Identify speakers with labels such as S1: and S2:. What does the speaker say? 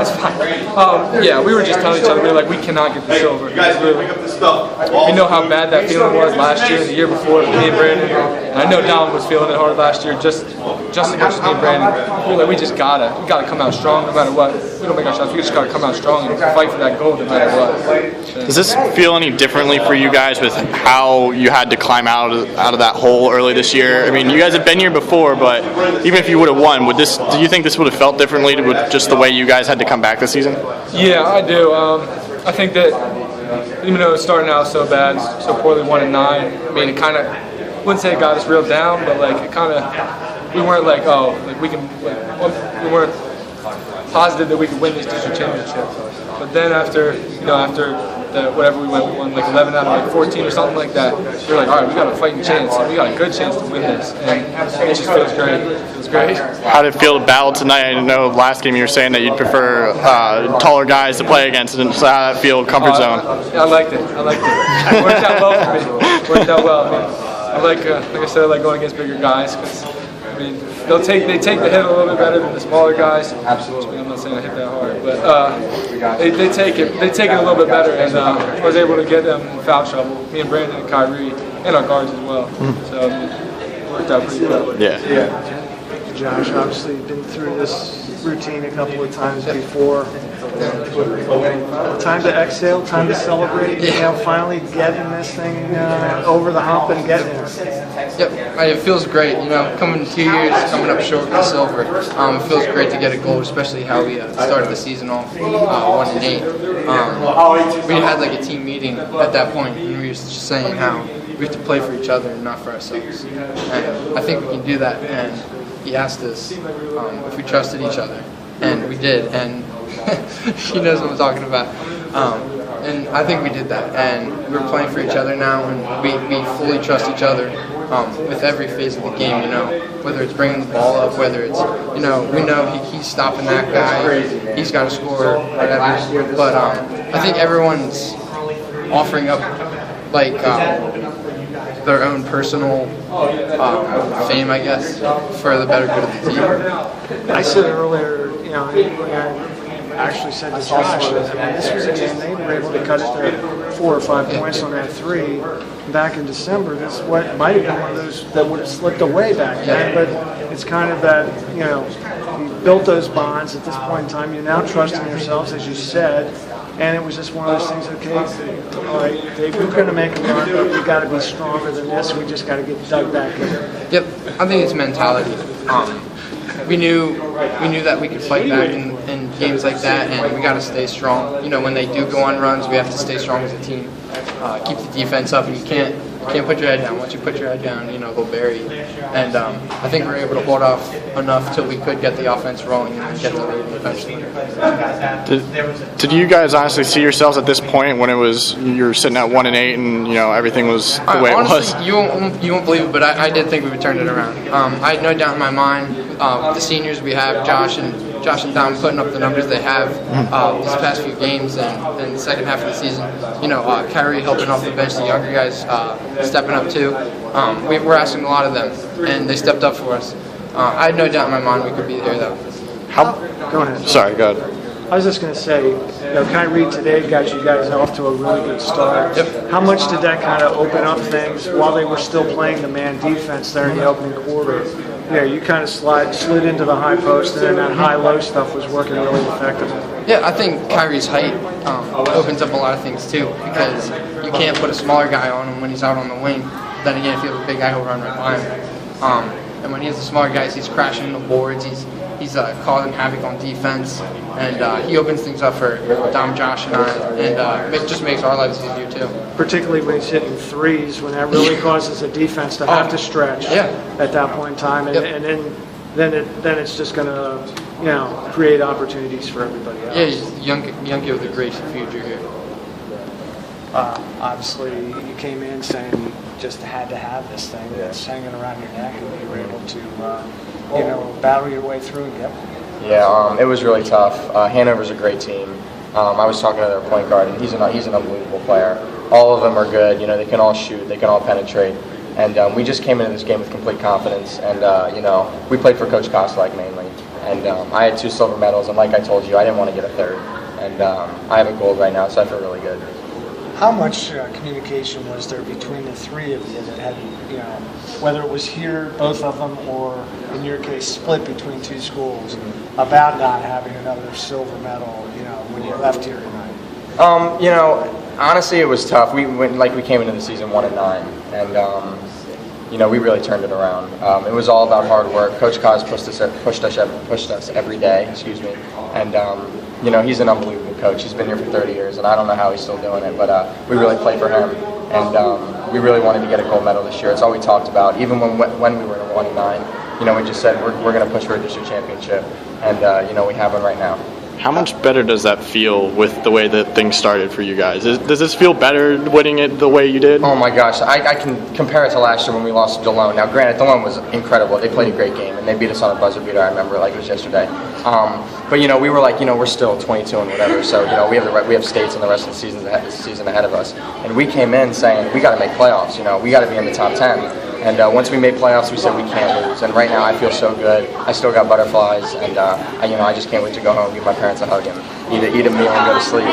S1: That's fine. Yeah, we were just telling each other, we were like, we cannot get this over. We know how bad that feeling was last year and the year before for me and Brandon. And I know Dom was feeling it hard last year, just as much as me and Brandon. We were like, we gotta come out strong no matter what. We don't make our shots. We just gotta come out strong and fight for that goal no matter what.
S2: Does this feel any differently for you guys with how you had to climb out of that hole early this year? I mean, you guys have been here before, but even if you would have won, do you think this would have felt differently with just the way you guys had to come back this season?
S1: Yeah, I do. I think that even though it's starting out so bad, so poorly, 1-9. I mean, it kind of, wouldn't say it got us real down, but like it kind of, we weren't like, oh, like we weren't positive that we could win this district championship. But then after whatever we won like 11 out of like 14 or something like that. We were like, all right, we got a fighting chance. We got a good chance to win this, and it just feels great. It feels great.
S2: How did it feel to battle tonight? I know last game you were saying that you'd prefer taller guys to play against, and so how did that feel? Comfort zone.
S1: I liked it. It worked out well for me. It worked out well. I like I said, I like going against bigger guys because I mean they take the hit a little bit better than the smaller guys. Absolutely. I'm not saying I hit that hard, but they take it a little bit better, and I was able to get them in foul trouble. Me and Brandon and Kyrie and our guards as well. So it worked out pretty well.
S2: Yeah.
S3: Josh, obviously been through this routine a couple of times before. Time to exhale, time to celebrate. Finally getting this thing over the hump and getting there.
S4: Yep, it feels great. Coming 2 years, coming up short with silver. It feels great to get a gold, especially how we started the season off 1-8. We had like a team meeting at that point, and we were just saying how we have to play for each other and not for ourselves. And I think we can do that. And he asked us if we trusted each other, and we did. And he knows what I'm talking about. And I think we did that, and we're playing for each other now, and we fully trust each other with every phase of the game, whether it's bringing the ball up, whether it's, we know he's stopping that guy, he's got to score, whatever. But I think everyone's offering up, like, their own personal fame, I guess, for the better good of the team.
S3: I said earlier, I actually said to Josh, this was a game they were able to cut it to 4 or 5 points on that 3 back in December. This might have been one of those that would have slipped away back then, but it's kind of that, you built those bonds at this point in time. You're now trusting yourselves, as you said, and it was just one of those things, okay, all right, Dave, we're going to make a run, but we've got to be stronger than this. We just got to get dug back in.
S4: Yep, I think it's mentality. We knew that we could fight back in games like that, and we got to stay strong. When they do go on runs, we have to stay strong as a team. Keep the defense up, and you can't put your head down. Once you put your head down, they'll bury you. And I think we were able to hold off enough till we could get the offense rolling and get the lead eventually.
S2: Did you guys honestly see yourselves at this point when you're sitting at 1-8 and everything was the way
S4: honestly,
S2: it
S4: was? You won't believe it, but I did think we would turn it around. I had no doubt in my mind. The seniors we have, Josh and Dom, putting up the numbers they have these past few games and the second half of the season. Kyrie helping off the bench, the younger guys stepping up too. We're asking a lot of them, and they stepped up for us. I had no doubt in my mind we could be here though.
S3: Go ahead.
S2: Sorry, go ahead.
S3: I was just going to say, Kyrie today got you guys off to a really good start.
S4: Yep.
S3: How much did that kind of open up things while they were still playing the man defense there in the opening quarter? You kind of slid into the high post, and then that high-low stuff was working really effectively.
S4: Yeah, I think Kyrie's height opens up a lot of things too, because you can't put a smaller guy on him when he's out on the wing. Then again, if you have a big guy, he'll run right by him. And when he has the smaller guys, he's crashing the boards. He's causing havoc on defense, and he opens things up for Dom, Josh, and I, and it just makes our lives easier too.
S3: Particularly when he's hitting threes, when that really causes the defense to have to stretch at that point in time, and then it's just going to create opportunities for everybody else.
S4: Yeah, he's a young kid with a great future here.
S3: Obviously, you came in saying you just had to have this thing that's hanging around your neck, and you were able to, battle your way through and get one.
S5: Yeah, it was really tough. Hanover's a great team. I was talking to their point guard, and he's an unbelievable player. All of them are good. They can all shoot, they can all penetrate, and we just came into this game with complete confidence. And we played for Coach Kostelak mainly, And I had 2 silver medals, and like I told you, I didn't want to get a 3rd. And I have a gold right now, so I feel really good.
S3: How much communication was there between the 3 of you that had, whether it was here, both of them, or in your case, split between 2 schools, about not having another silver medal, when you left here tonight?
S5: Honestly, it was tough. We came into the season 1-9, and we really turned it around. It was all about hard work. Coach Kaz pushed us every day. Excuse me, and he's an unbelievable coach. He's been here for 30 years, and I don't know how he's still doing it, but we really play for him, and we really wanted to get a gold medal this year. It's all we talked about. Even when we were in 1-9, we just said we're going to push for a district championship, and we have one right now.
S2: How much better does that feel with the way that things started for you guys? Does this feel better winning it the way you did?
S5: Oh my gosh, I can compare it to last year when we lost to DeLone. Now granted, DeLone was incredible. They played a great game, and they beat us on a buzzer beater, I remember, like it was yesterday. But we were like, we're still 22 and whatever, so we have states and the rest of the season ahead of us. And we came in saying, we got to make playoffs, we got to be in the top 10. And once we made playoffs, we said we can't lose. And right now, I feel so good. I still got butterflies, and I just can't wait to go home and give my parents a hug and eat a meal and go to sleep.